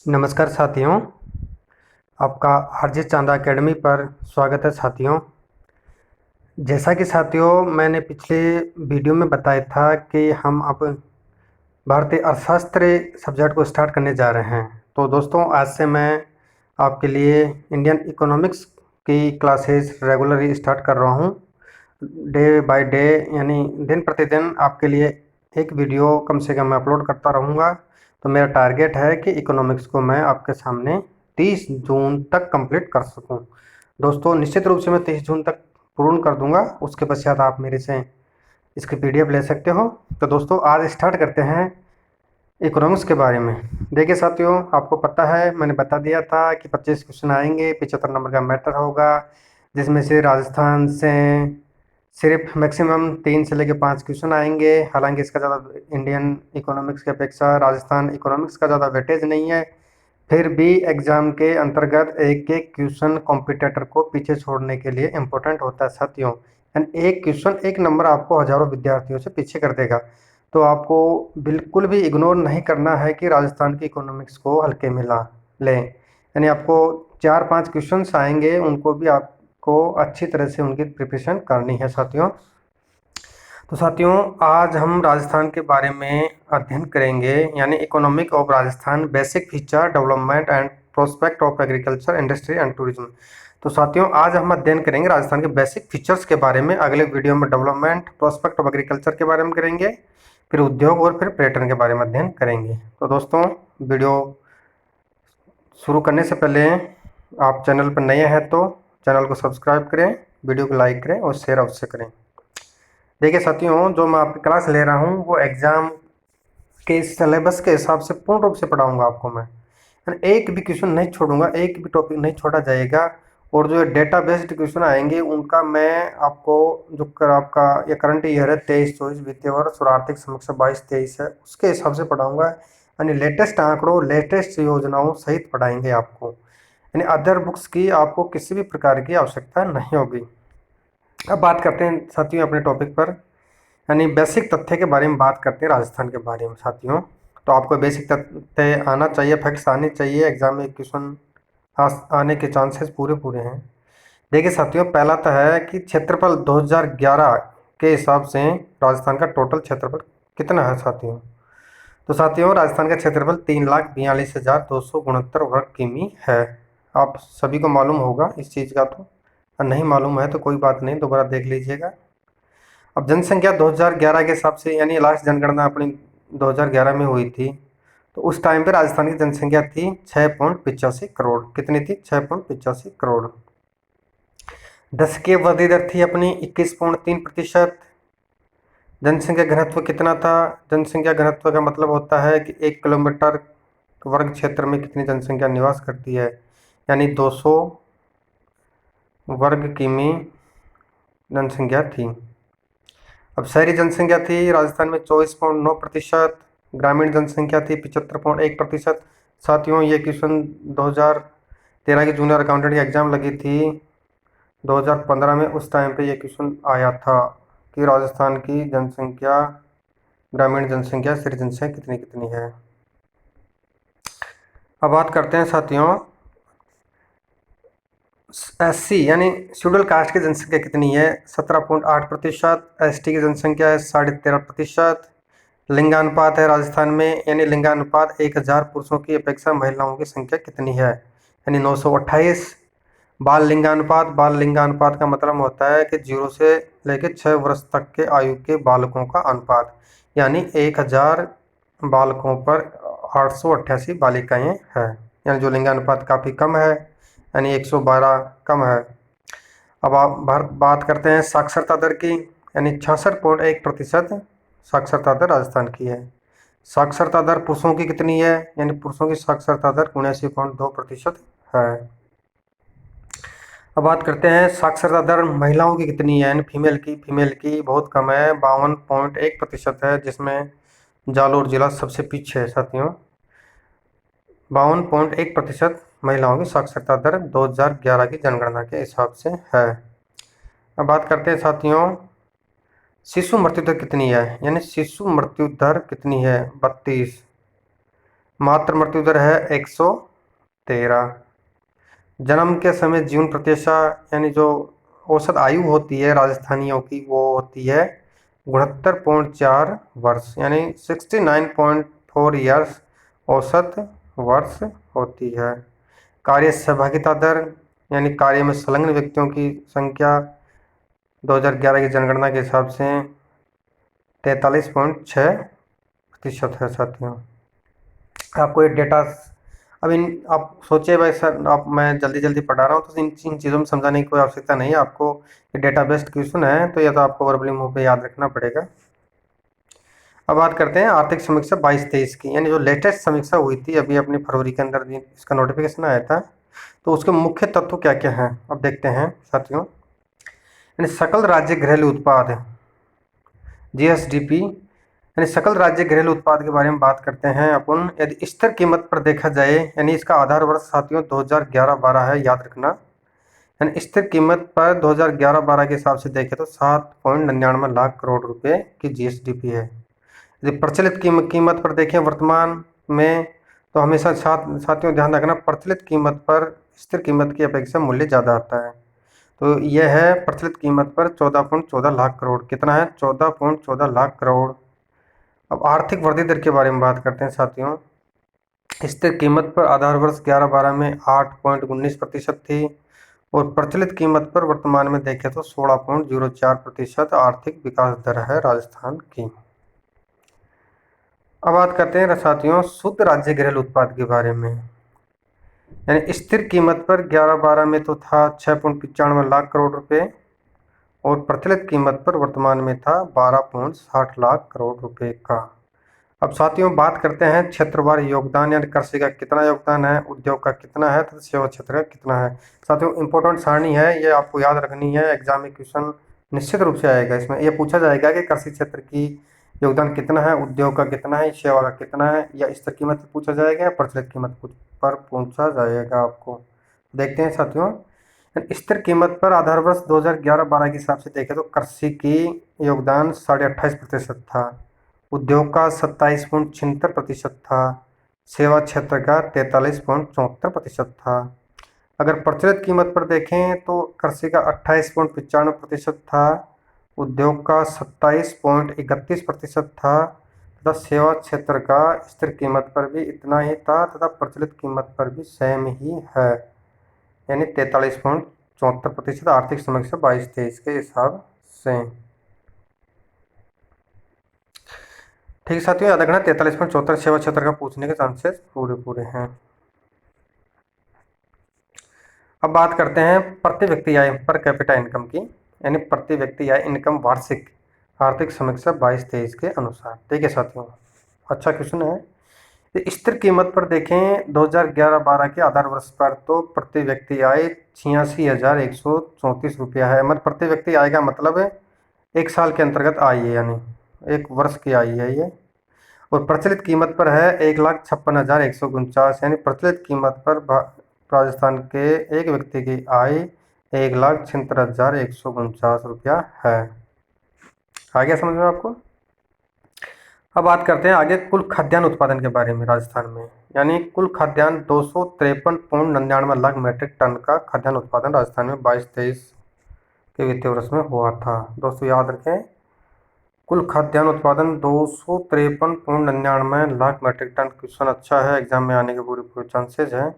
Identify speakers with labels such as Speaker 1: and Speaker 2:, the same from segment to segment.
Speaker 1: नमस्कार साथियों, आपका आरजे चांदा एकेडमी पर स्वागत है साथियों। जैसा कि साथियों मैंने पिछले वीडियो में बताया था कि हम अब भारतीय अर्थशास्त्र सब्जेक्ट को स्टार्ट करने जा रहे हैं। तो दोस्तों आज से मैं आपके लिए इंडियन इकोनॉमिक्स की क्लासेस रेगुलरली स्टार्ट कर रहा हूं। डे बाय डे यानी दिन प्रतिदिन आपके लिए एक वीडियो कम से कम मैं अपलोड करता रहूँगा। तो मेरा टारगेट है कि इकोनॉमिक्स को मैं आपके सामने 30 जून तक कंप्लीट कर सकूं। दोस्तों निश्चित रूप से मैं 30 जून तक पूर्ण कर दूंगा, उसके पश्चात आप मेरे से इसकी पीडीएफ ले सकते हो। तो दोस्तों आज स्टार्ट करते हैं इकोनॉमिक्स के बारे में। देखिए साथियों, आपको पता है मैंने बता दिया था कि 25 क्वेश्चन आएंगे, 75 नंबर का मैटर होगा, जिसमें से राजस्थान से सिर्फ मैक्सिमम 3 से लेकर 5 क्वेश्चन आएंगे। हालांकि इसका ज़्यादा इंडियन इकोनॉमिक्स की अपेक्षा राजस्थान इकोनॉमिक्स का ज़्यादा वेटेज नहीं है, फिर भी एग्जाम के अंतर्गत एक एक क्वेश्चन कॉम्पिटिटर को पीछे छोड़ने के लिए इम्पोर्टेंट होता है साथियों। एंड एक क्वेश्चन एक नंबर आपको हजारों विद्यार्थियों से पीछे कर देगा। तो आपको बिल्कुल भी इग्नोर नहीं करना है कि राजस्थान की इकोनॉमिक्स को हल्के में ला लें। यानी आपको 4-5 क्वेश्चंस आएंगे, उनको भी आपको अच्छी तरह से उनकी प्रिपरेशन करनी है साथियों। तो साथियों आज हम राजस्थान के बारे में अध्ययन करेंगे, यानी economic of Rajasthan, basic feature, development and prospect of agriculture, industry and tourism. तो साथियों आज हम अध्ययन करेंगे राजस्थान के बेसिक फीचर्स के बारे में। अगले वीडियो में डेवलपमेंट, प्रोस्पेक्ट ऑफ एग्रीकल्चर के बारे में करेंगे, फिर उद्योग और फिर पर्यटन के बारे में अध्ययन करेंगे। तो दोस्तों वीडियो शुरू करने से पहले आप चैनल पर नए हैं तो चैनल को सब्सक्राइब करें, वीडियो को लाइक करें और शेयर अवश्य करें। देखिए साथियों, जो मैं आपकी क्लास ले रहा हूँ वो एग्जाम के सिलेबस के हिसाब से पूर्ण रूप से पढ़ाऊंगा आपको मैं। एक भी क्वेश्चन नहीं छोड़ूंगा, एक भी टॉपिक नहीं छोड़ा जाएगा। और जो डेटा बेस्ड क्वेश्चन आएंगे उनका मैं आपको आपका ये करंट ईयर है 23-24 वित्तीय वर्ष और आर्थिक समीक्षा 22-23 है, उसके हिसाब से पढ़ाऊंगा। यानी लेटेस्ट आंकड़ों, लेटेस्ट योजनाओं सहित पढ़ाएंगे आपको। यानी अदर बुक्स की आपको किसी भी प्रकार की आवश्यकता नहीं होगी। अब बात करते हैं साथियों अपने टॉपिक पर, यानी बेसिक तथ्य के बारे में बात करते हैं राजस्थान के बारे में साथियों। तो आपको बेसिक तथ्य आना चाहिए, फैक्ट्स आने चाहिए, एग्जाम में क्वेश्चन आने के चांसेस पूरे पूरे हैं। देखिए साथियों, पहला तो है कि क्षेत्रफल 2011 के हिसाब से राजस्थान का टोटल क्षेत्रफल कितना है साथियों। तो साथियों राजस्थान का क्षेत्रफल 3,42,269 वर्ग किमी है। आप सभी को मालूम होगा इस चीज़ का, तो नहीं मालूम है तो कोई बात नहीं, दोबारा देख लीजिएगा। अब जनसंख्या 2011 के हिसाब से, यानी लास्ट जनगणना अपनी 2011 में हुई थी, तो उस टाइम पे राजस्थान की जनसंख्या थी 6.85 करोड़। कितनी थी? 6.85 करोड़। दशकीय वृद्धि दर थी अपनी 21.3%। जनसंख्या घनत्व कितना था? जनसंख्या घनत्व का मतलब होता है कि 1 किलोमीटर वर्ग क्षेत्र में कितनी जनसंख्या निवास करती है, यानी 200 वर्ग किमी जनसंख्या थी। अब शहरी जनसंख्या थी राजस्थान में 24.9%, ग्रामीण जनसंख्या थी 75.1%। साथियों ये क्वेश्चन 2013 की जूनियर अकाउंटेंट की एग्जाम लगी थी 2015 में, उस टाइम पे ये क्वेश्चन आया था कि राजस्थान की जनसंख्या, ग्रामीण जनसंख्या, शहरी जनसंख्या कितनी कितनी है। अब बात करते हैं साथियों SC यानी शेड्यूल कास्ट की जनसंख्या कितनी है? 17.8%। ST की जनसंख्या है 13.5%। लिंगानुपात है राजस्थान में, यानी लिंगानुपात 1000 पुरुषों की अपेक्षा महिलाओं की संख्या कितनी है, यानी 928। बाल लिंगानुपात, बाल लिंगानुपात का मतलब होता है कि 0 से लेकर 6 वर्ष तक के आयु के बालकों का अनुपात, यानी 1000 बालकों पर 888 बालिकाएं हैं, यानी जो लिंगानुपात काफ़ी कम है, यानी 112 कम है। अब आप बात करते हैं साक्षरता दर की, यानी 66.1% साक्षरता दर राजस्थान की है। साक्षरता दर पुरुषों की कितनी है? यानी पुरुषों की साक्षरता दर 79.2% है। अब बात करते हैं साक्षरता दर महिलाओं की कितनी है, यानी फीमेल की बहुत कम है, 52.1% है, जिसमें जालोर जिला सबसे पीछे है साथियों। 52.1% महिलाओं की साक्षरता दर 2011 की जनगणना के हिसाब से है। अब बात करते हैं साथियों शिशु मृत्यु दर कितनी है, यानी शिशु मृत्यु दर कितनी है? 32। मातृ मृत्यु दर है 113। जन्म के समय जीवन प्रत्याशा यानी जो औसत आयु होती है राजस्थानियों की वो होती है 69.4 वर्ष यानी 69.4 ईयर्स औसत वर्ष होती है। कार्य सहभागिता दर यानी कार्य में संलग्न व्यक्तियों की संख्या 2011 की जनगणना के हिसाब से 43.6% है साथियों। आपको ये डेटा अब इन आप सोचे भाई सर आप मैं जल्दी जल्दी पढ़ा रहा हूँ तो इन चीज़ों में समझाने की कोई आवश्यकता नहीं है। आपको ये डेटा बेस्ड क्वेश्चन है तो यह तो आपको वर्बली मुंह पे याद रखना पड़ेगा। अब बात करते हैं आर्थिक समीक्षा 22-23 की, यानी जो लेटेस्ट समीक्षा हुई थी अभी अपनी फरवरी के अंदर इसका नोटिफिकेशन आया था। तो उसके मुख्य तत्व क्या क्या हैं अब देखते हैं साथियों। यानी सकल राज्य घरेलू उत्पाद GSDP यानी सकल राज्य घरेलू उत्पाद के बारे में बात करते हैं अपन। यदि स्थिर कीमत पर देखा जाए यानी इसका आधार वर्ष साथियों 2011-12 है, याद रखना। यानी स्थिर कीमत पर 2011-12 के हिसाब से देखें तो 7.99 लाख करोड़ रुपए की GSDP है। यदि प्रचलित कीमत पर देखें वर्तमान में तो हमेशा साथियों ध्यान रखना प्रचलित कीमत पर स्थिर कीमत की अपेक्षा मूल्य ज़्यादा आता है। तो यह है प्रचलित कीमत पर 14.14 लाख करोड़। कितना है? 14.14 लाख करोड़। अब आर्थिक वृद्धि दर के बारे में बात करते हैं साथियों। स्थिर कीमत पर आधार वर्ष 11-12 में 8.19% थी और प्रचलित कीमत पर वर्तमान में देखें तो 16.04% आर्थिक विकास दर है राजस्थान की। अब बात करते हैं साथियों शुद्ध राज्य घरेलू उत्पाद के बारे में। यानी स्थिर कीमत पर 11-12 में तो था 6.95 लाख करोड़ रुपए और प्रचलित कीमत पर वर्तमान में था 12.60 लाख करोड़ रुपए का। अब साथियों बात करते हैं क्षेत्रवार योगदान, यानी कृषि का कितना योगदान है, उद्योग का कितना है तथा सेवा क्षेत्र का कितना है। साथियों इंपॉर्टेंट सारणी है, ये आपको याद रखनी है। एग्जाम में क्वेश्चन निश्चित रूप से आएगा। इसमें यह पूछा जाएगा कि कृषि क्षेत्र की योगदान कितना है, उद्योग का कितना है, सेवा का कितना है, या स्थिर कीमत पर पूछा जाएगा या प्रचलित कीमत पर पूछा जाएगा आपको। देखते हैं साथियों स्थिर कीमत पर आधार वर्ष 2011-12 के हिसाब से देखें तो कृषि की योगदान 28.5% था, उद्योग का 27.76% था, सेवा क्षेत्र का 43.74% था। अगर प्रचलित कीमत पर देखें तो कृषि का 28.95% था, उद्योग का 27.31% था तथा सेवा क्षेत्र का स्थिर कीमत पर भी इतना ही था तथा प्रचलित कीमत पर भी सेम ही है, यानी 43.74% आर्थिक समीक्षा 22-23 के हिसाब से। ठीक साथियों याद रखना 43.74 सेवा क्षेत्र का पूछने के चांसेस पूरे हैं। अब बात करते हैं प्रति व्यक्ति आय पर कैपिटा इनकम की, यानी प्रति व्यक्ति आय इनकम वार्षिक आर्थिक समीक्षा 22-23 के अनुसार। ठीक है साथियों, अच्छा क्वेश्चन है। स्थिर कीमत पर देखें 2011-12 के आधार वर्ष पर तो प्रति व्यक्ति आय 86,134 रुपया है। मतलब प्रति व्यक्ति आय का मतलब है एक साल के अंतर्गत आय है, यानी एक वर्ष की आय है ये। और प्रचलित कीमत पर है 1,56,149, यानी प्रचलित कीमत पर राजस्थान के एक व्यक्ति की आय 1,76,149 रुपया है। आ गया समझ में आपको। अब बात करते हैं आगे कुल खाद्यान्न उत्पादन के बारे में राजस्थान में। यानी कुल खाद्यान्न 253.99 लाख मीट्रिक टन का खाद्यान्न उत्पादन राजस्थान में 22-23 के वित्तीय वर्ष में हुआ था। दोस्तों याद रखें कुल खाद्यान्न उत्पादन 253.99 लाख मीट्रिक टन। क्वेश्चन अच्छा है, एग्जाम में आने के पूरे चांसेज हैं।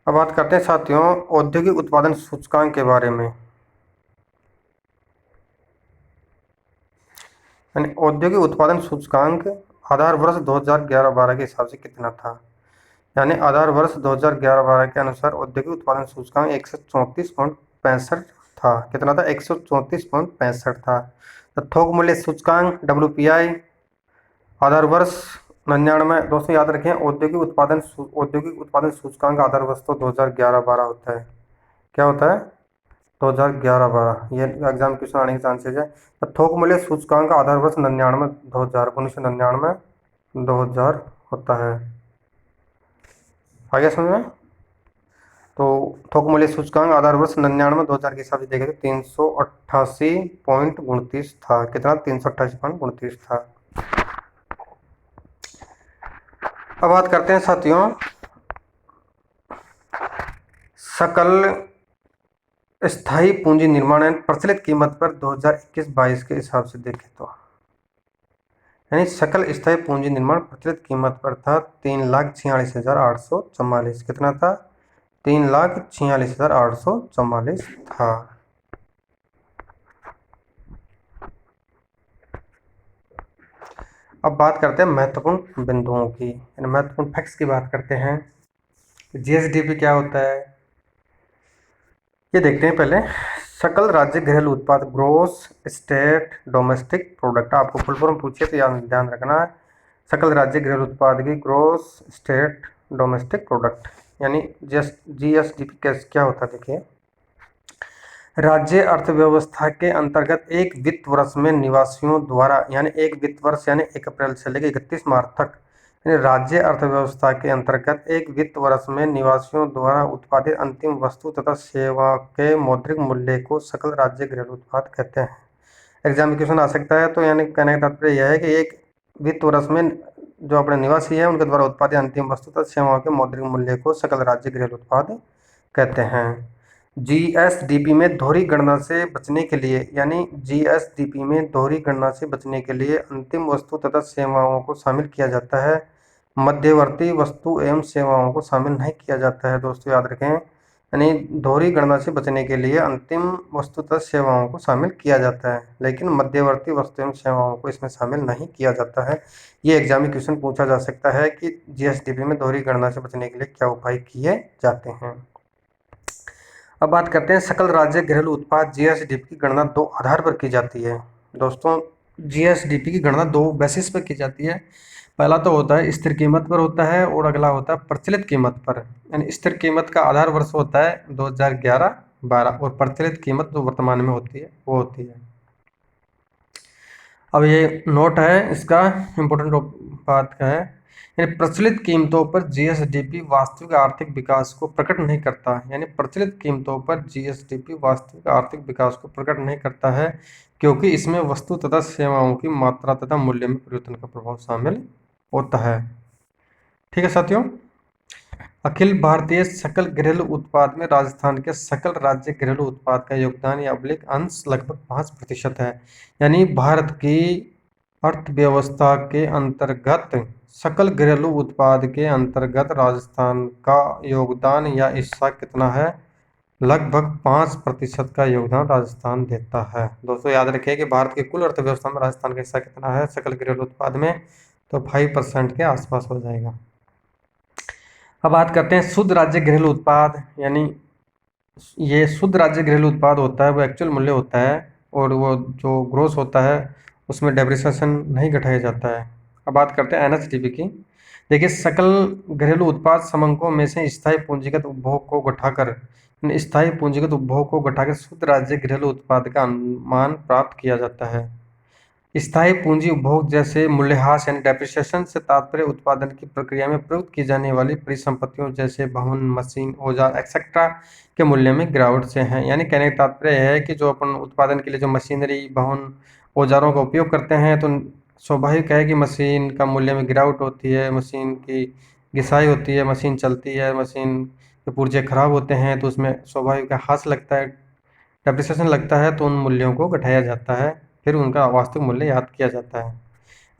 Speaker 1: अब बात करते हैं साथियों औद्योगिक उत्पादन सूचकांक के बारे में। यानी औद्योगिक उत्पादन सूचकांक आधार वर्ष 2011-12 के हिसाब से कितना था। यानी आधार वर्ष 2011-12 के अनुसार औद्योगिक उत्पादन सूचकांक 134.65 था। कितना था? 134.65 था। तो थोक मूल्य सूचकांक WPI आधार वर्ष 99। दोस्तों याद रखें औद्योगिक उत्पादन सूचकांक आधार वर्ष तो 2011-12 होता है। क्या होता है? 2011-12। ये एग्जाम क्वेश्चन आने के चांसेज है। तो थोक मूल्य सूचकांक आधार वर्ष 1999 होता है। आगे समझ में। तो थोक मूल्य सूचकांक आधार वर्ष 99-2000 के हिसाब से देखें तो 388.29 था। कितना? 388.29 था। अब बात करते हैं साथियों सकल स्थायी पूंजी निर्माण एवं प्रचलित कीमत पर 2021-22 के हिसाब से देखें तो, यानी सकल स्थायी पूंजी निर्माण प्रचलित कीमत पर था 3,46,844। कितना था? 3,46,844 था। अब बात करते हैं महत्वपूर्ण बिंदुओं की, यानी महत्वपूर्ण फैक्ट्स की बात करते हैं। जीएसडीपी क्या होता है ये देखते हैं पहले। सकल राज्य घरेलू उत्पाद, ग्रोस स्टेट डोमेस्टिक प्रोडक्ट। आपको फुल फॉर्म पूछिए तो ध्यान रखना है। सकल राज्य घरेलू उत्पाद की ग्रोस स्टेट डोमेस्टिक प्रोडक्ट, यानी जीएसडीपी क्या होता है देखिए। राज्य अर्थव्यवस्था के अंतर्गत एक वित्त वर्ष में निवासियों द्वारा, यानी एक वित्त वर्ष यानी 1 अप्रैल से लेकर 31 मार्च तक, यानी राज्य अर्थव्यवस्था के अंतर्गत एक वित्त वर्ष में निवासियों द्वारा उत्पादित अंतिम वस्तु तथा सेवा के मौद्रिक मूल्य को सकल राज्य घरेलू उत्पाद कहते हैं। एग्जाम में क्वेश्चन आ सकता है, तो यानी कहने का तात्पर्य यह है कि एक वित्त वर्ष में जो अपने निवासी है उनके द्वारा उत्पादित अंतिम वस्तु तथा सेवाओं के मौद्रिक मूल्य को सकल राज्य घरेलू उत्पाद कहते हैं। जीएसडीपी में दोहरी गणना से बचने के लिए, यानी जीएसडीपी में दोहरी गणना से बचने के लिए अंतिम वस्तु तथा सेवाओं को शामिल किया जाता है, मध्यवर्ती वस्तु एवं सेवाओं को शामिल नहीं किया जाता है। दोस्तों याद रखें, यानी दोहरी गणना से बचने के लिए अंतिम वस्तु तथा सेवाओं को शामिल किया जाता है, लेकिन मध्यवर्ती वस्तु एवं सेवाओं को इसमें शामिल नहीं किया जाता है। ये एग्जाम में क्वेश्चन पूछा जा सकता है कि जीएसडीपी में दोहरी गणना से बचने के लिए क्या उपाय किए जाते हैं। अब बात करते हैं सकल राज्य घरेलू उत्पाद जीएसडीपी की गणना दो आधार पर की जाती है। दोस्तों जीएसडीपी की गणना दो बेसिस पर की जाती है। पहला तो होता है स्थिर कीमत पर होता है और अगला होता है प्रचलित कीमत पर। यानी स्थिर कीमत का आधार वर्ष होता है 2011-12 और प्रचलित कीमत जो वर्तमान में होती है वो होती है। अब ये नोट है इसका, इम्पोर्टेंट बात का है, यानी प्रचलित कीमतों पर जीएसडीपी वास्तविक आर्थिक विकास को प्रकट नहीं करता। यानी प्रचलित कीमतों पर जीएसडीपी वास्तविक आर्थिक विकास को प्रकट नहीं करता है, क्योंकि इसमें वस्तु तथा सेवाओं की मात्रा तथा मूल्य में परिवर्तन का प्रभाव शामिल होता है। ठीक है साथियों, अखिल भारतीय सकल घरेलू उत्पाद में राजस्थान के सकल राज्य घरेलू उत्पाद का योगदान या अब्लिक अंश लगभग 5% है। यानी भारत की अर्थव्यवस्था के अंतर्गत सकल घरेलू उत्पाद के अंतर्गत राजस्थान का योगदान या हिस्सा कितना है? लगभग 5% का योगदान राजस्थान देता है। दोस्तों याद रखिए कि भारत की कुल अर्थव्यवस्था में राजस्थान का हिस्सा कितना है सकल घरेलू उत्पाद में, तो 5% के आसपास हो जाएगा। अब बात करते हैं शुद्ध राज्य घरेलू उत्पाद, यानी ये शुद्ध राज्य घरेलू उत्पाद होता है वो एक्चुअल मूल्य होता है और वो जो ग्रोस होता है उसमें डेप्रिसिएशन नहीं घटाया जाता है। अब बात करते हैं एनएसडीपी की। देखिए सकल घरेलू उत्पाद समंकों में से स्थायी पूंजीगत उपभोग को घटाकर शुद्ध राज्य घरेलू उत्पाद का अनुमान प्राप्त किया जाता है। स्थायी पूंजी उपभोग जैसे मूल्यह्रास यानी डेप्रिसिएशन से तात्पर्य उत्पादन की प्रक्रिया में प्रयुक्त की जाने वाली परिसंपत्तियों जैसे भवन, मशीन, औजार एक्सेट्रा के मूल्य में गिरावट से है। यानी कहने का तात्पर्य है कि जो अपन उत्पादन के लिए जो मशीनरी, भवन, औजारों का उपयोग करते हैं, तो स्वाभाविक है कि मशीन का मूल्य में गिरावट होती है, मशीन की घिसाई होती है, मशीन चलती है, मशीन के पुर्जे खराब होते हैं तो उसमें स्वाभाविक ह्रास लगता है, डेप्रिसिएशन लगता है, तो उन मूल्यों को घटाया जाता है, फिर उनका वास्तविक मूल्य याद किया जाता है।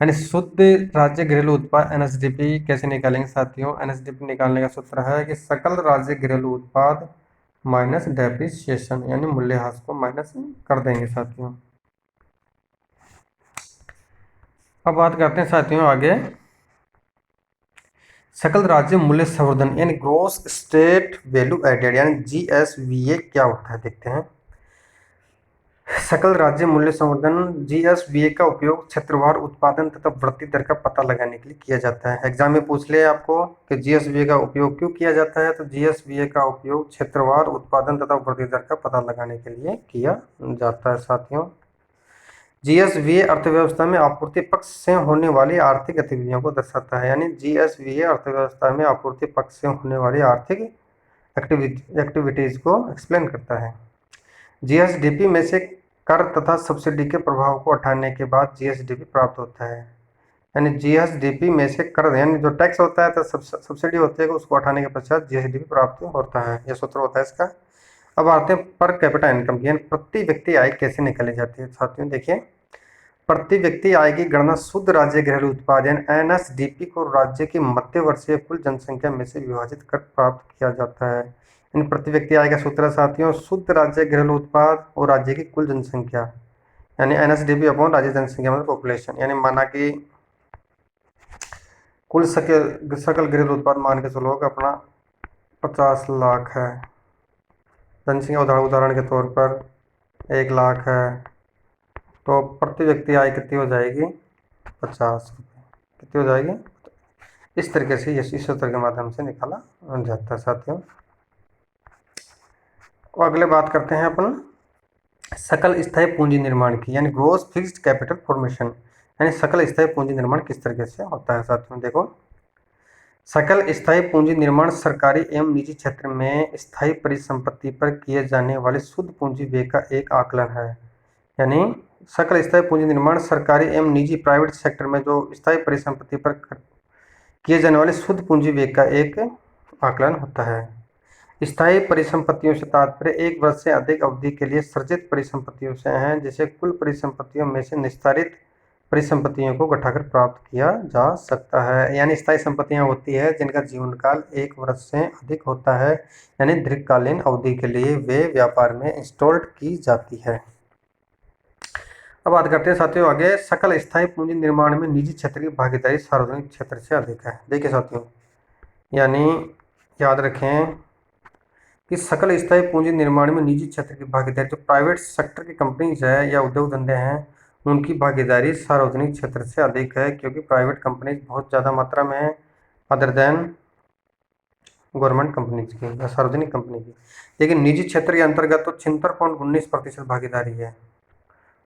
Speaker 1: यानी शुद्ध राज्य घरेलू उत्पाद एनएसडीपी कैसे निकालेंगे साथियों? एनएसडीपी निकालने का सूत्र है कि सकल राज्य घरेलू उत्पाद माइनस डेप्रिसिएशन, यानी मूल्यह्रास को माइनस कर देंगे साथियों। अब बात करते हैं साथियों आगे सकल राज्य मूल्य संवर्धन यानी ग्रोस स्टेट वैल्यू एडेड यानी जीएसवीए क्या होता है देखते हैं। सकल राज्य मूल्य संवर्धन जीएसवीए का उपयोग क्षेत्रवार उत्पादन तथा वृद्धि दर का पता लगाने के लिए किया जाता है। एग्जाम में पूछ ले आपको कि जीएसवीए का उपयोग क्यों किया जाता है, तो जीएसवीए का उपयोग क्षेत्रवार उत्पादन तथा वृद्धि दर का पता लगाने के लिए किया जाता है साथियों। जीएसवीए अर्थव्यवस्था में आपूर्ति पक्ष से होने वाली आर्थिक गतिविधियों को दर्शाता है। यानी जीएसवीए अर्थव्यवस्था में आपूर्ति पक्ष से होने वाली आर्थिक एक्टिविटीज को एक्सप्लेन करता है। जीएसडीपी में से कर तथा सब्सिडी के प्रभाव को हटाने के बाद जीएसडीपी प्राप्त होता है। यानी जीएसडीपी में से कर दें, यानी जो टैक्स होता है तो सब्सिडी होती है कि उसको हटाने के पश्चात जीएसडीपी प्राप्त होता है, यह सूत्र होता है इसका। अब आते हैं पर कैपिटा इनकम की, यानी प्रति व्यक्ति आय कैसे निकाली जाती है साथियों। देखिए, प्रति व्यक्ति आय की गणना शुद्ध राज्य घरेलू उत्पाद यानी एनएसडीपी को राज्य की मध्य वर्षीय कुल जनसंख्या में से विभाजित कर प्राप्त किया जाता है। इन प्रति व्यक्ति आय का सूत्र है साथियों, शुद्ध राज्य घरेलू उत्पाद और राज्य की कुल जनसंख्या, यानी एनएसडीपी अपॉन राज्य जनसंख्या मतलब पॉपुलेशन। यानी माना कि कुल सकल घरेलू उत्पाद मान के चलो कि अपना 50 लाख है, जनसंख्या उदाहरण के तौर पर 1 लाख है, तो प्रति व्यक्ति आय कितनी हो जाएगी, 50 रुपये। कितनी हो जाएगी, इस तरीके से इस सूत्र के माध्यम से निकाला जाता है साथियों। और अगले बात करते हैं अपन सकल स्थायी पूंजी निर्माण की, यानी ग्रोस फिक्स्ड कैपिटल फॉर्मेशन, यानी सकल स्थायी पूंजी निर्माण किस तरीके से होता है साथियों। देखो, सकल स्थायी पूंजी निर्माण सरकारी एवं निजी क्षेत्र में स्थायी परिसंपत्ति पर किए जाने वाले शुद्ध पूंजी व्यय का एक आकलन है। यानी सकल स्थायी पूंजी निर्माण सरकारी एवं निजी प्राइवेट सेक्टर में जो स्थायी परिसंपत्ति पर किए जाने वाले शुद्ध पूंजी व्यय का एक आकलन होता है। स्थायी परिसंपत्तियों से तात्पर्य 1 वर्ष से अधिक अवधि के लिए सृजित परिसंपत्तियों से हैं, जिसे कुल परिसंपत्तियों में से निस्तारित परिसंपत्तियों को घटाकर प्राप्त किया जा सकता है। यानी स्थायी संपत्तियां होती है जिनका जीवन काल 1 वर्ष से अधिक होता है, यानी दीर्घकालीन अवधि के लिए वे व्यापार में इंस्टॉल्ड की जाती है। अब बात करते हैं साथियों आगे, सकल स्थायी पूंजी निर्माण में निजी क्षेत्र की भागीदारी सार्वजनिक क्षेत्र से अधिक है। देखिए साथियों, यानी याद रखें कि सकल स्थायी पूंजी निर्माण में निजी क्षेत्र की भागीदारी, जो प्राइवेट सेक्टर की कंपनीज है या उद्योग धंधे हैं, उनकी भागीदारी सार्वजनिक क्षेत्र से अधिक है, क्योंकि प्राइवेट कंपनीज बहुत ज़्यादा मात्रा में है अदर देन गवर्नमेंट कंपनीज की या सार्वजनिक कंपनी की। लेकिन निजी क्षेत्र के अंतर्गत तो 76.19% भागीदारी है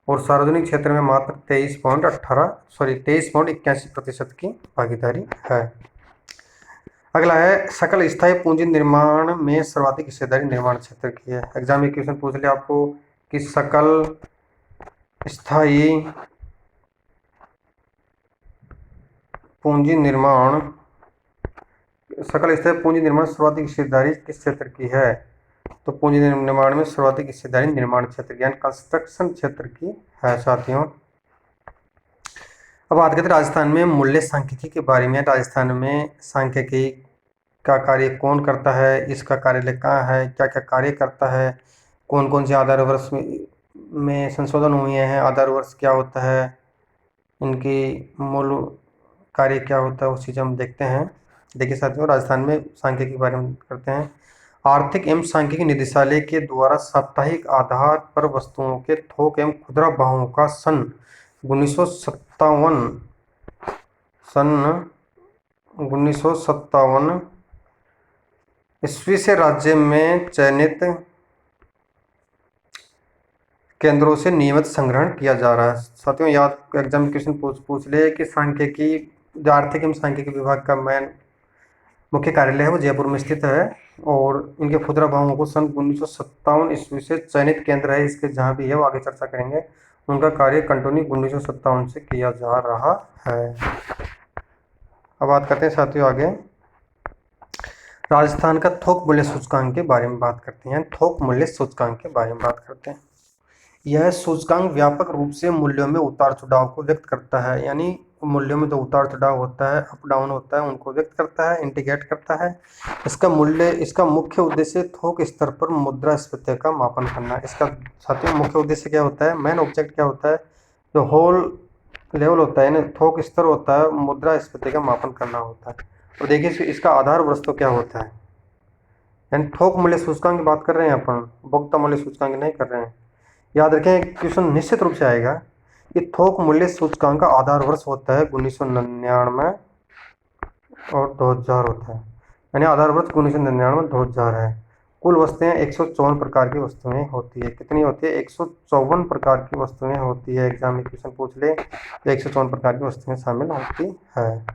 Speaker 1: और सार्वजनिक क्षेत्र में मात्र 23.81% की भागीदारी है। अगला है सकल स्थायी पूंजी निर्माण में सर्वाधिक हिस्सेदारी निर्माण क्षेत्र की है। एग्जाम में क्वेश्चन पूछ लिया आपको कि सकल स्थायी पूंजी निर्माण सर्वाधिक हिस्सेदारी किस क्षेत्र की है, तो पूंजी निर्माण में सर्वाधिक हिस्सेदारी निर्माण क्षेत्र यानी कंस्ट्रक्शन क्षेत्र की है साथियों। अब बात करते हैं राजस्थान में मूल्य सांख्यिकी के बारे में। राजस्थान में सांख्यिकी का कार्य कौन करता है, इसका कार्यालय कहाँ है, क्या क्या कार्य करता है, कौन कौन से आधार वर्ष में संशोधन हुए हैं, आधार वर्ष क्या होता है, इनकी मूल कार्य क्या होता है, उस चीज़ हम देखते हैं। देखिए साथियों, राजस्थान में सांख्यिकी के बारे में करते हैं। आर्थिक एवं सांख्यिकी निदेशालय के द्वारा साप्ताहिक आधार पर वस्तुओं के थोक एवं खुदरा भावों का सन 1957 ईस्वी से राज्य में चयनित केंद्रों से नियमित संग्रहण किया जा रहा है। साथियों, याद एग्जाम क्वेश्चन पूछ ले कि सांख्यिकी, जो आर्थिक एवं सांख्यिकी विभाग का मुख्य कार्यालय है वो जयपुर में स्थित है और इनके खुदरा भावों को सन 1957 ईस्वी से चयनित केंद्र है इसके, जहाँ भी है वो आगे चर्चा करेंगे, उनका कार्य कंटिन्यू 1957 से किया जा रहा है। अब बात करते हैं साथियों आगे, राजस्थान का थोक मूल्य सूचकांक के बारे में बात करते हैं। थोक मूल्य सूचकांक के बारे में बात करते हैं। यह सूचकांक व्यापक रूप से मूल्यों में उतार चढ़ाव को व्यक्त करता है, यानी मूल्यों में जो उतार चढ़ाव होता है, अप डाउन होता है, उनको व्यक्त करता है, इंडिकेट करता है। इसका मुख्य उद्देश्य थोक स्तर पर मुद्रास्फीति का मापन करना। इसका साथियों मुख्य उद्देश्य क्या होता है, मेन ऑब्जेक्ट क्या होता है, जो होल लेवल होता है, यानी थोक स्तर होता है, मुद्रास्फीति का मापन करना होता है। और देखिए इसका आधार वर्ष तो क्या होता है, यानी थोक मूल्य सूचकांक की बात कर रहे हैं अपन, उपभोक्ता मूल्य सूचकांक नहीं कर रहे हैं। याद रखें, क्वेश्चन निश्चित रूप से आएगा कि थोक मूल्य सूचकांक का आधार वर्ष होता है 1999 और 2000 होता है, यानी आधार वर्ष 1999 2000 है। कुल वस्तुएं 154 प्रकार की वस्तुएं होती है। कितनी होती है, 154 प्रकार की वस्तुएं होती है। एग्जाम में क्वेश्चन पूछ ले तो 154 प्रकार की वस्तुएं शामिल होती है।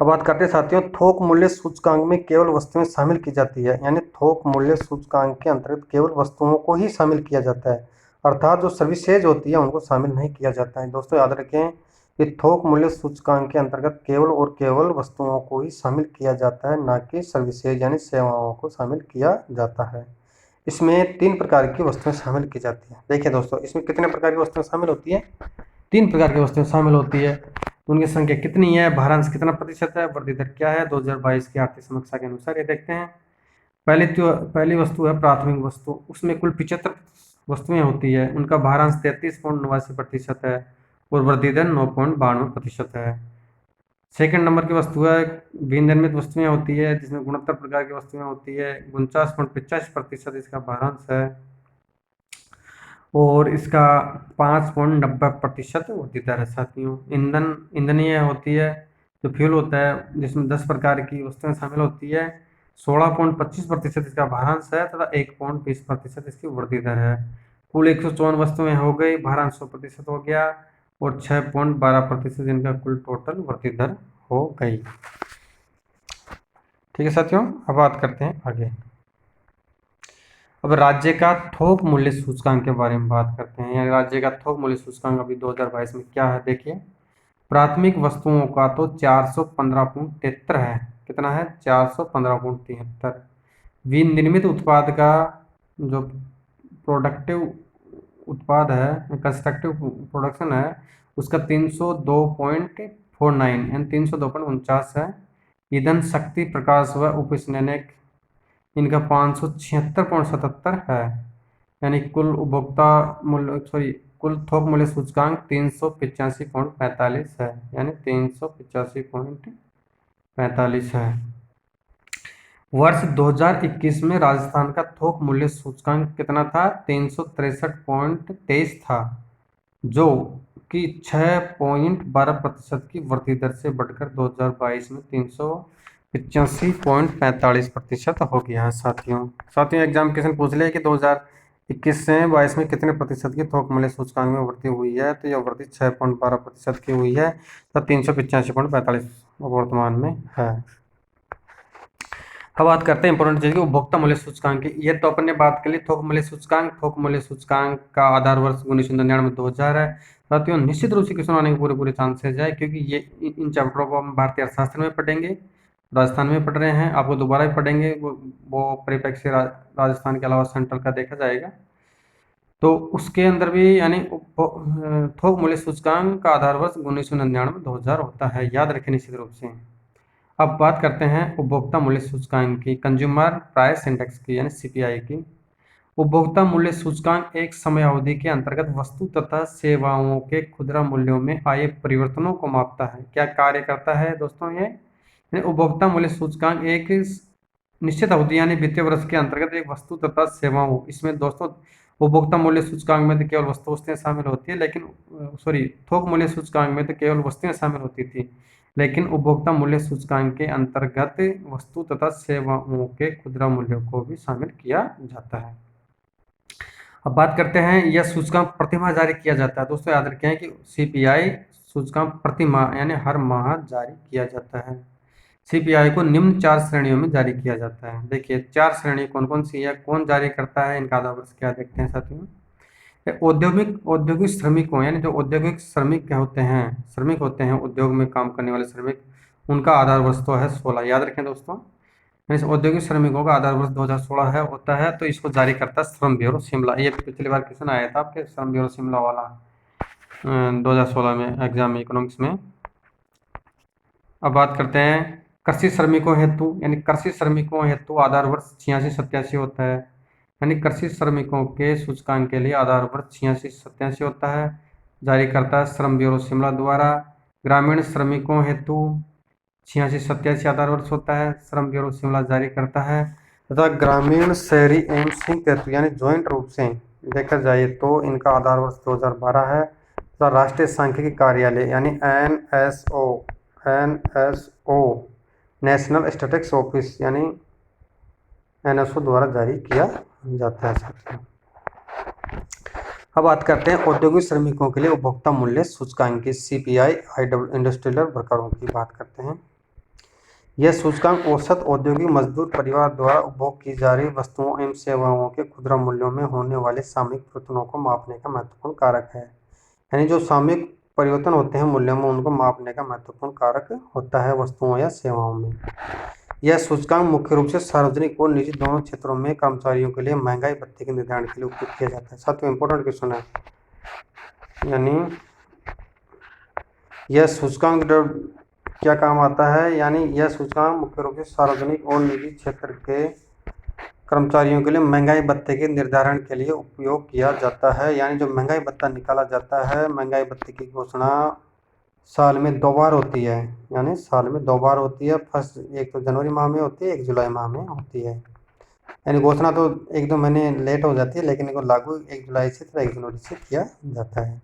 Speaker 1: अब बात करते हैं साथियों, थोक मूल्य सूचकांक में केवल वस्तुएं शामिल की जाती है, यानी थोक मूल्य सूचकांक के अंतर्गत केवल वस्तुओं को ही शामिल किया जाता है, अर्थात जो सर्विसेज होती है उनको शामिल नहीं किया जाता है। दोस्तों याद रखें कि थोक मूल्य सूचकांक के अंतर्गत केवल और केवल वस्तुओं को ही शामिल किया जाता है, ना कि सर्विसेज यानी सेवाओं को शामिल किया जाता है। इसमें 3 प्रकार की वस्तुएं शामिल की जाती हैं। देखिए दोस्तों, इसमें कितने प्रकार की वस्तुएं शामिल होती है? 3 प्रकार की वस्तुएं शामिल होती है। उनकी संख्या कितनी है, भारांश कितना प्रतिशत है, वृद्धि दर क्या है 2022 की आर्थिक समीक्षा के अनुसार, ये देखते हैं। पहली वस्तु है प्राथमिक वस्तु। उसमें कुल 75 वस्तुएं होती है। उनका भारांश 33.89% है और वृद्धि दर 9.92% है। सेकंड नंबर की वस्तु है विनिर्मित वस्तुएं होती है, जिसमें 69 प्रकार की वस्तुएं होती है। 49.85% इसका भारांश है और इसका 5.90% वृद्धि दर है साथियों। ईंधनीय होती है, जो फ्यूल होता है, जिसमें 10 प्रकार की वस्तुएं शामिल होती है। 16.25% इसका भारांश है तथा 1.20% इसकी वृद्धि दर है। कुल 154 वस्तुएं हो गई, भारांश 100% हो गया और 6.12% इनका कुल टोटल वृद्धि दर हो गई। ठीक है साथियों, अब बात करते हैं आगे। अब राज्य का थोक मूल्य सूचकांक के बारे में बात करते हैं। यानी राज्य का थोक मूल्य सूचकांक अभी 2022 में क्या है देखिए। प्राथमिक वस्तुओं का तो 415.73 है। कितना है? 415.73। विनिर्मित उत्पाद का जो प्रोडक्टिव उत्पाद है, कंस्ट्रक्टिव प्रोडक्शन है, उसका 302.49 यानी 302.49 है। ईंधन शक्ति प्रकाश व उपस्नैनिक इनका 576.77 है। यानी कुल उपभोक्ता मूल्य कुल थोक मूल्य सूचकांक 385.45 है। यानी 385.45 है। वर्ष 2021 में राजस्थान का थोक मूल्य सूचकांक कितना था? 363.23 था, जो कि 6.12% की वृद्धि दर से बढ़कर 2022 में 385.45% हो गया है साथियों एग्जामिनेशन पूछ लिया कि 2021 से 22 में कितने प्रतिशत की थोक मूल्य सूचकांक में वृद्धि हुई है, तो यह वृद्धि 6.12% की हुई है, तो 385.45 वर्तमान में है। अब बात करते हैं इंपॉर्टेंट चीज की, उपभोक्ता मूल्य सूचकांक की। ये तो अपन ने बात कर ली थोक मूल्य सूचकांक। थोक मूल्य सूचकांक का आधार वर्ष 1999 2000 है। साथियों निश्चित रूप से क्वेश्चन आने के पूरे चांसेस है, क्योंकि ये इन चैप्टरों को हम भारतीय अर्थशास्त्र में पढ़ेंगे, राजस्थान में पढ़ रहे हैं, आपको दोबारा भी पढ़ेंगे, वो परिप्रेक्ष्य राजस्थान के अलावा सेंट्रल का देखा जाएगा। तो उसके अंदर भी यानी थोक मूल्य सूचकांक का आधार वर्ष 1999 2000 होता है, याद रखें निश्चित रूप से। अब बात करते हैं उपभोक्ता मूल्य सूचकांक की, कंज्यूमर प्राइस इंडेक्स की, यानी सीपीआई की। उपभोक्ता मूल्य सूचकांक एक समय अवधि के अंतर्गत वस्तु तथा सेवाओं के खुदरा मूल्यों में आए परिवर्तनों को मापता है। क्या कार्य करता है दोस्तों ये? उपभोक्ता मूल्य सूचकांक एक निश्चित अवधि यानी वित्तीय वर्ष के अंतर्गत एक वस्तु तथा सेवाओं, इसमें दोस्तों उपभोक्ता मूल्य सूचकांक में तो केवल वस्तुएं शामिल होती है, लेकिन थोक मूल्य सूचकांक में तो केवल वस्तुएं शामिल होती थी, लेकिन उपभोक्ता मूल्य सूचकांक के अंतर्गत वस्तु तथा सेवाओं के खुदरा मूल्यों को भी शामिल किया जाता है। अब बात करते हैं, यह सूचकांक प्रति माह जारी किया जाता है। दोस्तों याद रखें कि सीपीआई सूचकांक प्रति माह यानी हर माह जारी किया जाता है। सीपीआई को निम्न 4 श्रेणियों में जारी किया जाता है। देखिए 4 श्रेणी कौन कौन सी है, कौन जारी करता है, इनका आधार वर्ष क्या देखते हैं साथियों। औद्योगिक श्रमिकों यानी जो औद्योगिक श्रमिक होते हैं उद्योग में काम करने वाले श्रमिक, उनका आधार वर्ष तो है 16। याद रखें दोस्तों, इस औद्योगिक श्रमिकों का आधार वर्ष 2016 है होता है, तो इसको जारी करता है श्रम ब्यूरो शिमला। ये पिछली बार क्वेश्चन आया था आपके श्रम ब्यूरो शिमला वाला 2016 में एग्जाम में इकोनॉमिक्स में। अब बात करते हैं कृषि श्रमिकों हेतु, यानी कृषि श्रमिकों हेतु आधार वर्ष 86-87 होता है। यानी कृषि श्रमिकों के सूचकांक के लिए आधार वर्ष 86-87 होता है, जारी करता है श्रम ब्यूरो शिमला द्वारा। ग्रामीण श्रमिकों हेतु 86-87 आधार वर्ष होता है, श्रम ब्यूरो शिमला जारी करता है। तथा ग्रामीण शहरी एवं संयुक्त हेतु यानी ज्वाइंट रूप से देखा जाए तो इनका आधार वर्ष 2012 है। तथा राष्ट्रीय सांख्यिकी कार्यालय यानी NSO नेशनल स्टैटिस्टिक्स ऑफिस यानी NSO द्वारा जारी किया जाता है। अब बात करते हैं औद्योगिक श्रमिकों के लिए उपभोक्ता मूल्य सूचकांक की, सीपीआई इंडस्ट्रियल वर्करों की बात करते हैं। यह सूचकांक औसत औद्योगिक मजदूर परिवार द्वारा उपभोग की जा रही वस्तुओं एवं सेवाओं के खुदरा मूल्यों में होने वाले सामयिक परिवर्तनों को मापने का महत्वपूर्ण कारक है। यानी जो सामयिक परिवर्तन होते हैं मूल्यों में, उनको मापने का महत्वपूर्ण कारक होता है वस्तुओं या सेवाओं में। यह सूचकांक मुख्य रूप से सार्वजनिक और निजी दोनों क्षेत्रों में कर्मचारियों के लिए महंगाई भत्ते के निर्धारण के लिए उपयोग किया जाता है। सातवां इंपॉर्टेंट क्वेश्चन है, यानी यह सूचकांक क्या काम आता है, यानी यह सूचकांक मुख्य रूप से सार्वजनिक और निजी क्षेत्र के कर्मचारियों के लिए महंगाई भत्ते के निर्धारण के लिए उपयोग किया जाता है। यानी जो महंगाई भत्ता निकाला जाता है, महंगाई भत्ते की घोषणा साल में 2 बार होती है, यानी साल में 2 बार होती है। फर्स्ट एक तो जनवरी माह में होती है, एक जुलाई माह में होती है। यानी घोषणा तो 1-2 महीने लेट हो जाती है, लेकिन इनको लागू 1 जुलाई से तथा 1 जनवरी से किया जाता है।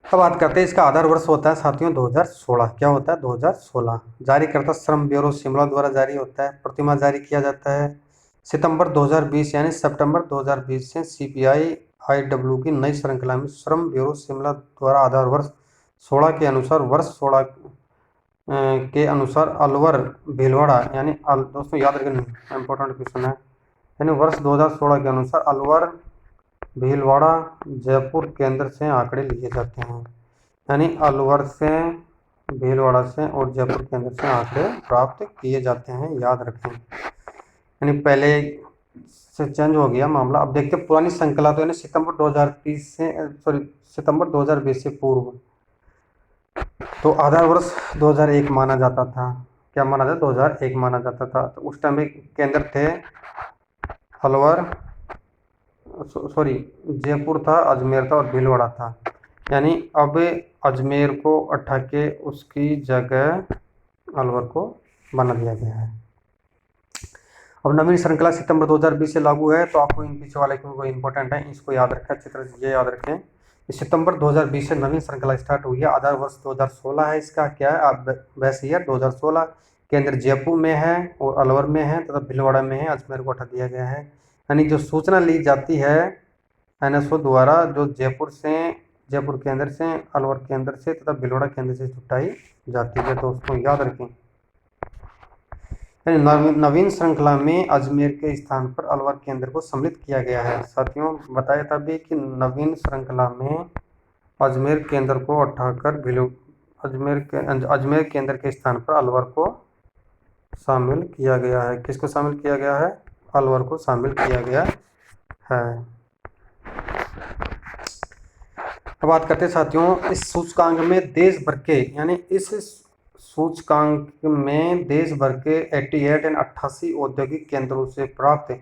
Speaker 1: अब बात करते हैं, इसका आधार वर्ष होता है साथियों 2016। क्या होता है? 2016। जारीकर्ता श्रम ब्यूरो शिमला द्वारा जारी होता है। प्रतिमाह जारी किया जाता है सितंबर 2020, यानी सितंबर 2020 से CPI IW की नई श्रृंखला में श्रम ब्यूरो शिमला द्वारा आधार वर्ष 16 के अनुसार वर्ष 16 के अनुसार अलवर भीलवाड़ा, यानी दोस्तों याद रखना इंपॉर्टेंट क्वेश्चन है, यानी वर्ष 2016 के अनुसार अलवर भीलवाड़ा जयपुर केंद्र से आंकड़े लिए जाते हैं। यानी अलवर से, भीलवाड़ा से और जयपुर केंद्र से आंकड़े प्राप्त किए जाते हैं, याद रखें। यानी पहले से चेंज हो गया मामला। अब देखते हैं पुरानी श्रृंखला, तो यानी सितंबर 2020 से पूर्व तो आधार वर्ष 2001 माना जाता था। क्या माना जाता? 2001 माना जाता था। तो उस टाइम में केंद्र थे अलवर, जयपुर था, अजमेर था और भीलवाड़ा था। यानी अब अजमेर को हटा के उसकी जगह अलवर को बना दिया गया है। अब नवीन श्रृंखला सितंबर 2020 से लागू है, तो आपको इन पीछे वाले को इंपॉर्टेंट है, इसको याद रखें अच्छी तरह से, ये याद रखें। सितंबर 2020 से नवीन श्रृंखला स्टार्ट हुई है। आधार वर्ष 2016 है इसका। क्या है? अब वैसे ईयर 2016। केंद्र जयपुर में है और अलवर में है तथा भीलवाड़ा में है, अजमेर को हटा दिया गया है। यानी जो सूचना ली जाती है NSO द्वारा, जो जयपुर केंद्र से, अलवर केंद्र से तथा भीलवाड़ा केंद्र से जुटाई जाती है, दोस्तों याद रखें। नवीन श्रृंखला में अजमेर के स्थान पर अलवर केंद्र को सम्मिलित किया गया है। साथियों बताया था भी कि नवीन श्रृंखला में अजमेर केंद्र को हटाकर अजमेर केंद्र के स्थान पर अलवर को शामिल किया गया है। किसको शामिल किया गया है? अलवर को शामिल किया गया है। अब बात करते हैं साथियों, इस सूचकांक में देश भर के, यानी इस सूचकांक में देश भर के 88 औद्योगिक केंद्रों से प्राप्त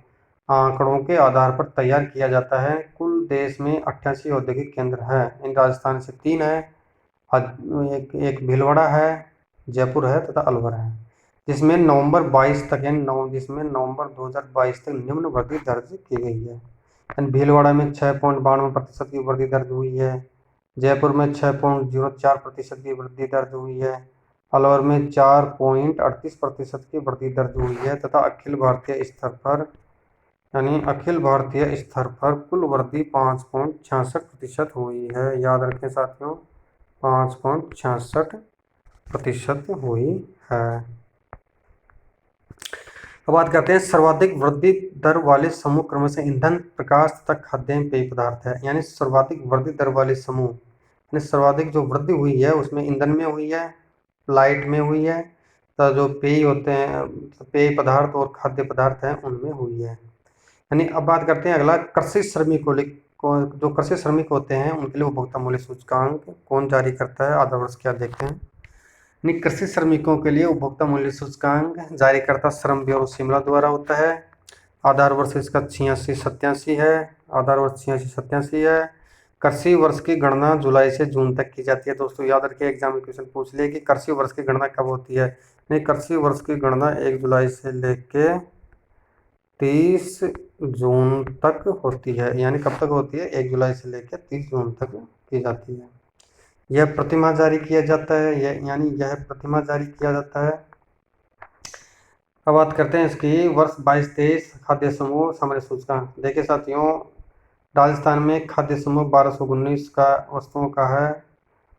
Speaker 1: आंकड़ों के आधार पर तैयार किया जाता है। कुल देश में 88 औद्योगिक केंद्र है। इन राजस्थान से 3 है, एक भीलवाड़ा है, जयपुर है तथा अलवर है, जिसमें नवंबर 2022 तक निम्न वृद्धि दर्ज की गई है। भीलवाड़ा में 6.92% की वृद्धि दर्ज हुई है, जयपुर में 6.04% की वृद्धि दर्ज हुई है, अलवर में 4.38% की वृद्धि दर्ज हुई है तथा अखिल भारतीय स्तर पर कुल वृद्धि 5.66% हुई है। याद रखें साथियों, 5.66% हुई है। अब बात करते हैं, सर्वाधिक वृद्धि दर वाले समूह क्रमशः ईंधन, प्रकाश तथा खाद्य पेय पदार्थ है। यानी सर्वाधिक वृद्धि दर वाले समूह, यानी सर्वाधिक जो वृद्धि हुई है उसमें ईंधन में हुई है, लाइट में हुई है, तो जो पेय होते हैं, पेय पदार्थ और खाद्य पदार्थ हैं उनमें हुई है। यानी अब बात करते हैं अगला, कृषि श्रमिकों को, जो कृषि श्रमिक होते हैं उनके लिए उपभोक्ता मूल्य सूचकांक कौन जारी करता है? आधार वर्ष क्या देखते हैं? कृषि श्रमिकों के लिए उपभोक्ता मूल्य सूचकांक जारी करता श्रम ब्यूरो शिमला द्वारा होता है। आधार वर्ष इसका 86-87 है। आधार वर्ष 86-87 है। कृषि वर्ष की गणना जुलाई से जून तक की जाती है। दोस्तों याद रखिए, एग्जाम में क्वेश्चन पूछ लिया कि कृषि वर्ष की गणना कब होती है। नहीं, कृषि वर्ष की गणना 1 जुलाई से लेके 30 जून तक होती है। यानी कब तक होती है? 1 जुलाई से लेकर 30 जून तक की जाती है। यह प्रतिमाह जारी किया जाता है, यह प्रतिमाह जारी किया जाता है। अब बात करते हैं इसकी वर्ष 22-23 खाद्य समूह सामान्य सूचकांक। देखिए साथियों, राजस्थान में खाद्य समूह 1219 का वस्तुओं का है,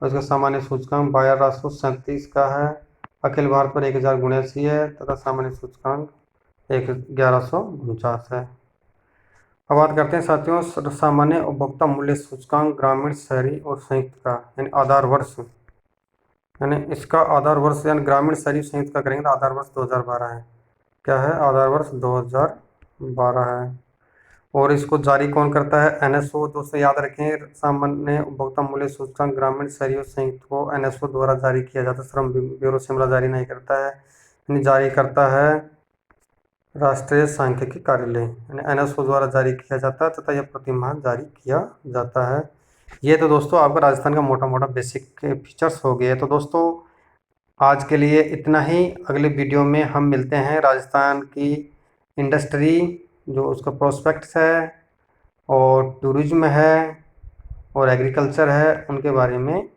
Speaker 1: उसका सामान्य सूचकांक 1237 का है। अखिल भारत पर 1079 है तथा सामान्य सूचकांक 1149 है। अब बात करते हैं साथियों सामान्य उपभोक्ता मूल्य सूचकांक ग्रामीण, शहरी और संयुक्त का, यानी आधार वर्ष, यानी इसका आधार वर्ष यानी ग्रामीण, शहरी, संयुक्त का करेंगे तो आधार वर्ष 2012 है। क्या है? आधार वर्ष 2012 है। और इसको जारी कौन करता है? एनएसओ। दोस्तों याद रखें, सामान्य उपभोक्ता मूल्य सूचकांक ग्रामीण, शहरी और संयुक्त को एनएसओ द्वारा जारी किया जाता है। श्रम ब्यूरो शिमला जारी नहीं करता है, यानी जारी करता है राष्ट्रीय सांख्यिकी कार्यालय, यानी एनएसओ द्वारा जारी किया जाता है तथा यह प्रतिमाह जारी किया जाता है। ये तो दोस्तों आपका राजस्थान का मोटा मोटा बेसिक फीचर्स हो गए। तो दोस्तों आज के लिए इतना ही। अगले वीडियो में हम मिलते हैं राजस्थान की इंडस्ट्री, जो उसका प्रोस्पेक्ट्स है और टूरिज्म है और एग्रीकल्चर है, उनके बारे में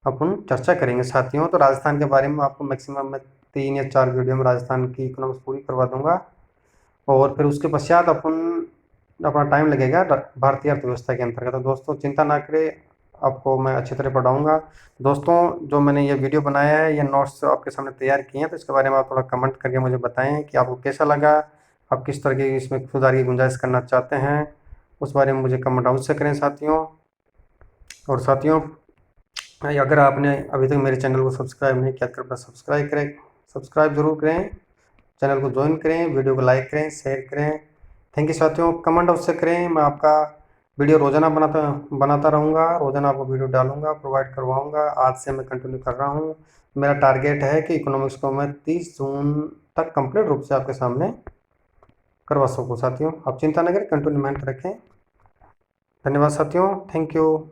Speaker 1: अपन चर्चा करेंगे साथियों। तो राजस्थान के बारे में आपको मैक्सिमम मैं 3 या 4 वीडियो में राजस्थान की इकोनॉमिक्स पूरी करवा दूंगा। और फिर उसके पश्चात अपना टाइम लगेगा भारतीय अर्थव्यवस्था के अंतर्गत। तो दोस्तों चिंता ना करें, आपको मैं अच्छी तरह पढ़ाऊँगा। दोस्तों जो मैंने ये वीडियो बनाया है, ये नोट्स आपके सामने तैयार किए हैं, तो इसके बारे में आप थोड़ा कमेंट करके मुझे बताएं कि आपको कैसा लगा, आप किस तरह की इसमें सुधार की गुंजाइश करना चाहते हैं, उस बारे में मुझे कमेंट अवश्य करें साथियों। और साथियों अगर आपने अभी तक मेरे चैनल को सब्सक्राइब नहीं किया, कृपया सब्सक्राइब करें, सब्सक्राइब जरूर करें, चैनल को ज्वाइन करें, वीडियो को लाइक करें, शेयर करें। थैंक यू साथियों। कमेंट अवश्य करें, मैं आपका वीडियो रोज़ाना बनाता रहूँगा, रोज़ाना आपको वीडियो डालूंगा, प्रोवाइड करवाऊँगा। आज से मैं कंटिन्यू कर रहा हूँ। मेरा टारगेट है कि इकोनॉमिक्स को मैं 30 जून तक कंप्लीट रूप से आपके सामने करवा सकूँ साथियों। आप चिंता न करें, कंटिन्यू मेहनत रखें। धन्यवाद साथियों, थैंक यू।